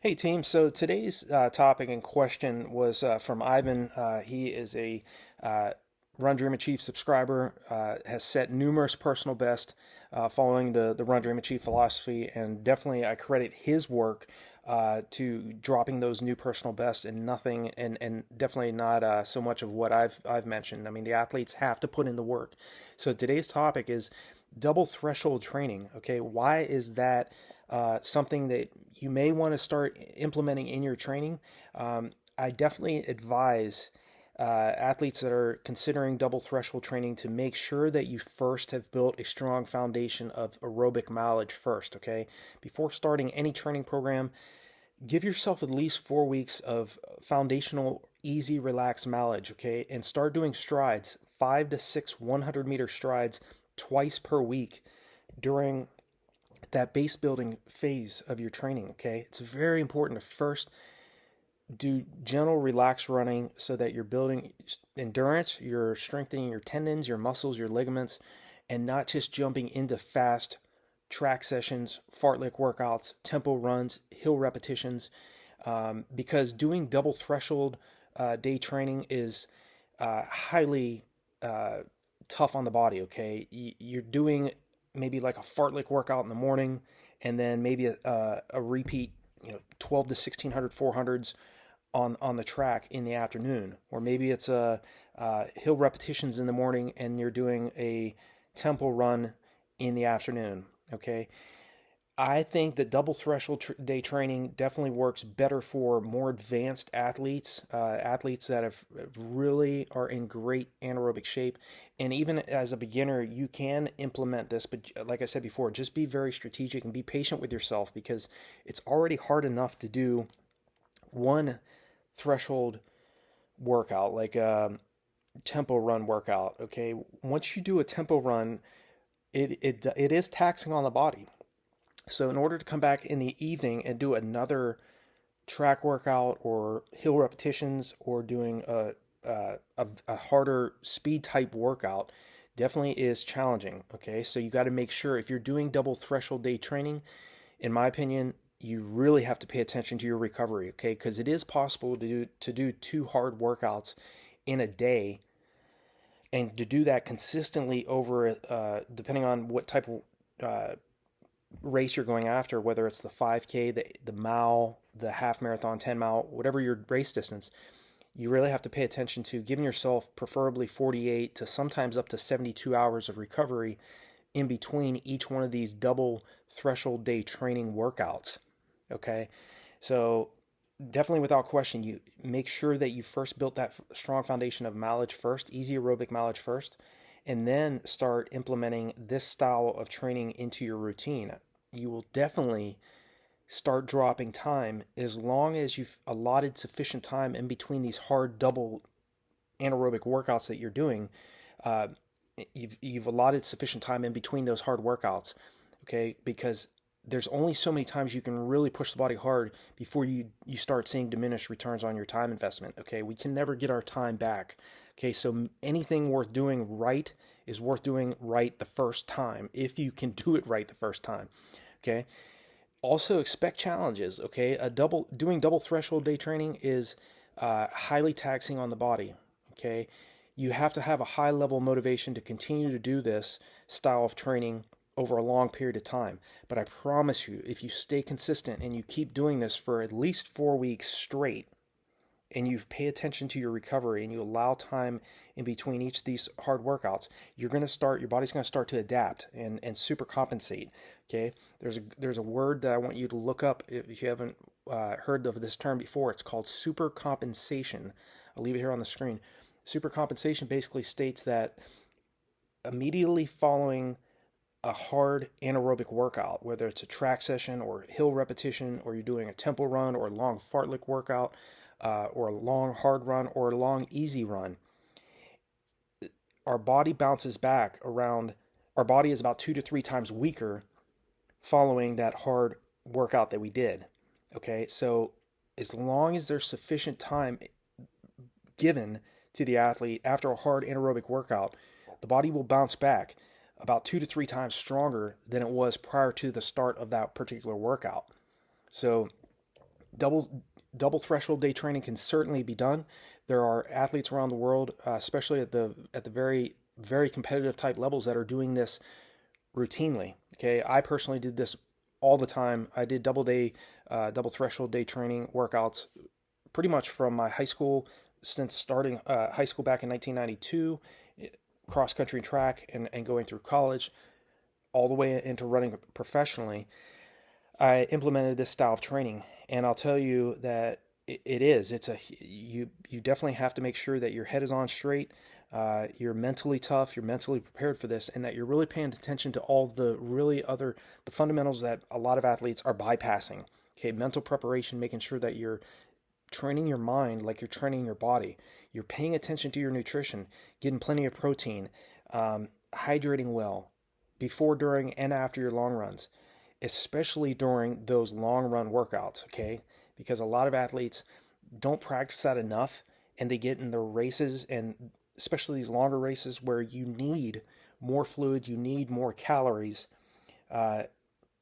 Hey team, so today's topic in question was from Ivan. He is a RunDreamAchieve subscriber, has set numerous personal best following the RunDreamAchieve philosophy, and definitely I credit his work to dropping those new personal bests and nothing, and definitely not so much of what I've mentioned. I mean, the athletes have to put in the work. So today's topic is double threshold training. Okay, why is that something that you may want to start implementing in your training? I definitely advise athletes that are considering double threshold training to make sure that you first have built a strong foundation of aerobic mileage first. Okay, before starting any training program, give yourself at least 4 weeks of foundational, easy, relaxed mileage. Okay, and start doing strides, 5 to 6 100-meter strides twice per week during that base building phase of your training. Okay, it's very important to first do gentle, relaxed running so that you're building endurance, you're strengthening your tendons, your muscles, your ligaments, and not just jumping into fast track sessions, fartlek workouts, tempo runs, hill repetitions, because doing double threshold day training is highly tough on the body. Okay, you're doing maybe like a fartlek workout in the morning, and then maybe a repeat, 12 to 1600 400s on the track in the afternoon, or maybe it's a hill repetitions in the morning and you're doing a tempo run in the afternoon. Okay, I think that double threshold day training definitely works better for more advanced athletes, athletes that have really are in great anaerobic shape. And even as a beginner, you can implement this. But like I said before, just be very strategic and be patient with yourself, because it's already hard enough to do one threshold workout, like a tempo run workout. Okay, once you do a tempo run, it is taxing on the body. So in order to come back in the evening and do another track workout or hill repetitions or doing a harder speed type workout definitely is challenging. Okay, so you got to make sure if you're doing double threshold day training, in my opinion, you really have to pay attention to your recovery. Okay, because it is possible to do two hard workouts in a day, and to do that consistently over, depending on what type of race you're going after, whether it's the 5K, the mile, the half marathon, 10 mile, whatever your race distance, you really have to pay attention to giving yourself preferably 48 to sometimes up to 72 hours of recovery in between each one of these double threshold day training workouts. Okay, so definitely without question, you make sure that you first built that strong foundation of mileage first, easy aerobic mileage first, and then start implementing this style of training into your routine. You will definitely start dropping time as long as you've allotted sufficient time in between these hard double anaerobic workouts that you're doing. Uh, you've allotted sufficient time in between those hard workouts, okay? Because there's only so many times you can really push the body hard before you start seeing diminished returns on your time investment. Okay, we can never get our time back. Okay, so anything worth doing right is worth doing right the first time, if you can do it right the first time. Okay, also expect challenges. Okay, doing double threshold day training is highly taxing on the body. Okay, you have to have a high level of motivation to continue to do this style of training over a long period of time. But I promise you, if you stay consistent and you keep doing this for at least 4 weeks straight, and you pay attention to your recovery and you allow time in between each of these hard workouts, your body's going to start to adapt and super compensate. Okay, there's a word that I want you to look up if you haven't heard of this term before. It's called super compensation. I'll leave it here on the screen. Super compensation basically states that immediately following a hard anaerobic workout, whether it's a track session or hill repetition, or you're doing a tempo run or a long fartlek workout, or a long hard run or a long easy run, our body bounces back around. Our body is about 2 to 3 times weaker following that hard workout that we did. Okay, so as long as there's sufficient time given to the athlete after a hard anaerobic workout, the body will bounce back about 2 to 3 times stronger than it was prior to the start of that particular workout. So Double threshold day training can certainly be done. There are athletes around the world, especially at the very competitive type levels, that are doing this routinely. Okay, I personally did this all the time. I did double threshold day training workouts pretty much from my high school, since starting high school back in 1992, cross country and track, and going through college, all the way into running professionally. I implemented this style of training, and I'll tell you that you definitely have to make sure that your head is on straight, you're mentally tough, you're mentally prepared for this, and that you're really paying attention to all the fundamentals that a lot of athletes are bypassing. Okay, mental preparation, making sure that you're training your mind like you're training your body. You're paying attention to your nutrition, getting plenty of protein, hydrating well before, during, and after your long runs, especially during those long run workouts, okay? Because a lot of athletes don't practice that enough, and they get in their races, and especially these longer races where you need more fluid, you need more calories, uh,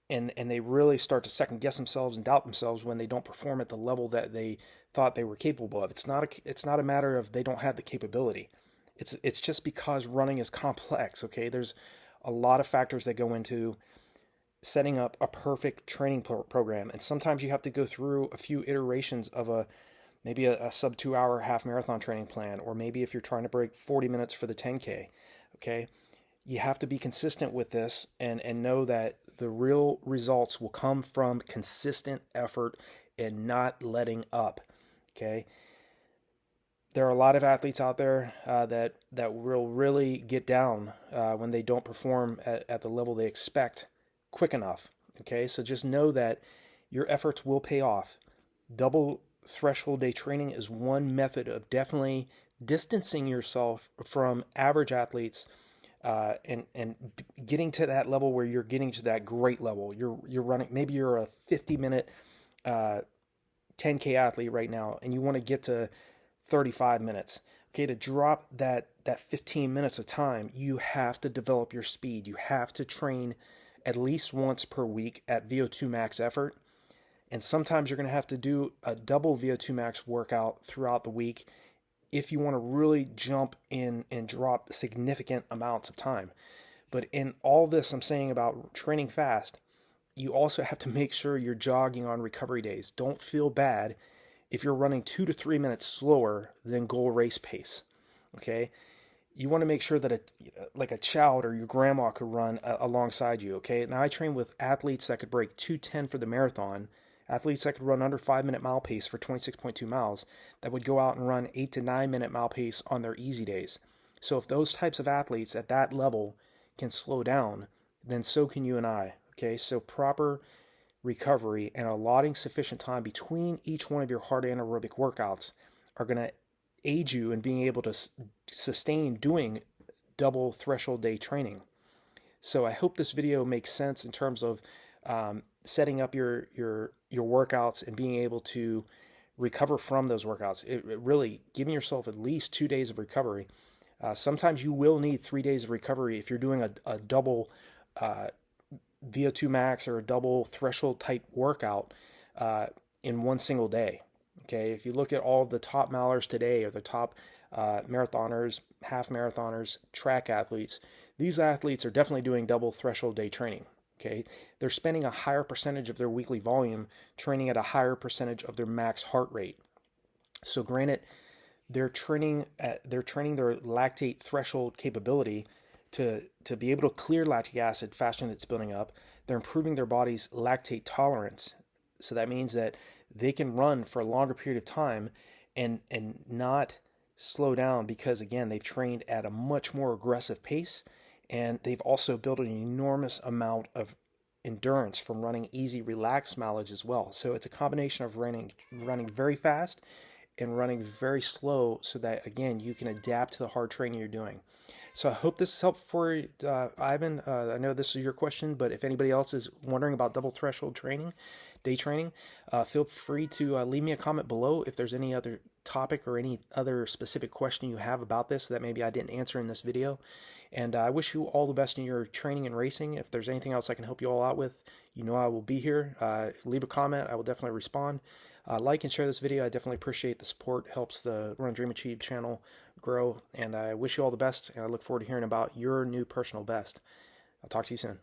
and they really start to second guess themselves and doubt themselves when they don't perform at the level that they thought they were capable of. It's not a matter of they don't have the capability. It's just because running is complex, okay? There's a lot of factors that go into setting up a perfect training program, and sometimes you have to go through a few iterations of maybe a sub 2 hour half marathon training plan, or maybe if you're trying to break 40 minutes for the 10K, okay? You have to be consistent with this, and know that the real results will come from consistent effort and not letting up, okay? There are a lot of athletes out there that will really get down when they don't perform at the level they expect quick enough, okay? So just know that your efforts will pay off. Double threshold day training is one method of definitely distancing yourself from average athletes, and getting to that level where you're getting to that great level. You're running, maybe you're a 50-minute 10K athlete right now, and you want to get to 35 minutes. Okay, to drop that 15 minutes of time, you have to develop your speed. You have to train at least once per week at VO2 max effort. And sometimes you're going to have to do a double VO2 max workout throughout the week if you want to really jump in and drop significant amounts of time. But in all this I'm saying about training fast, you also have to make sure you're jogging on recovery days. Don't feel bad if you're running 2 to 3 minutes slower than goal race pace. Okay? You want to make sure that like a child or your grandma could run alongside you. Okay? Now I train with athletes that could break 2:10 for the marathon, athletes that could run under 5-minute mile pace for 26.2 miles, that would go out and run 8 to 9 minute mile pace on their easy days. So if those types of athletes at that level can slow down, then so can you and I. Okay, so proper recovery and allotting sufficient time between each one of your hard anaerobic workouts are going to aid you in being able to sustain doing double threshold day training. So I hope this video makes sense in terms of setting up your workouts and being able to recover from those workouts. It really giving yourself at least 2 days of recovery. Sometimes you will need 3 days of recovery if you're doing a double VO2 max or a double threshold type workout in one single day. Okay, if you look at all of the top milers today, or the top marathoners, half marathoners, track athletes, these athletes are definitely doing double threshold day training. Okay, they're spending a higher percentage of their weekly volume training at a higher percentage of their max heart rate. So granted, they're training their lactate threshold capability to be able to clear lactic acid faster than it's building up. They're improving their body's lactate tolerance. So that means that they can run for a longer period of time and not slow down, because again, they've trained at a much more aggressive pace, and they've also built an enormous amount of endurance from running easy, relaxed mileage as well. So it's a combination of running very fast and running very slow, so that again, you can adapt to the hard training you're doing. So I hope this is helpful for you, Ivan. I know this is your question, but if anybody else is wondering about double threshold training, day training, feel free to leave me a comment below if there's any other topic or any other specific question you have about this that maybe I didn't answer in this video. And I wish you all the best in your training and racing. If there's anything else I can help you all out with, you know I will be here. Leave a comment. I will definitely respond. Like and share this video. I definitely appreciate the support. It helps the Run Dream Achieve channel grow. And I wish you all the best. And I look forward to hearing about your new personal best. I'll talk to you soon.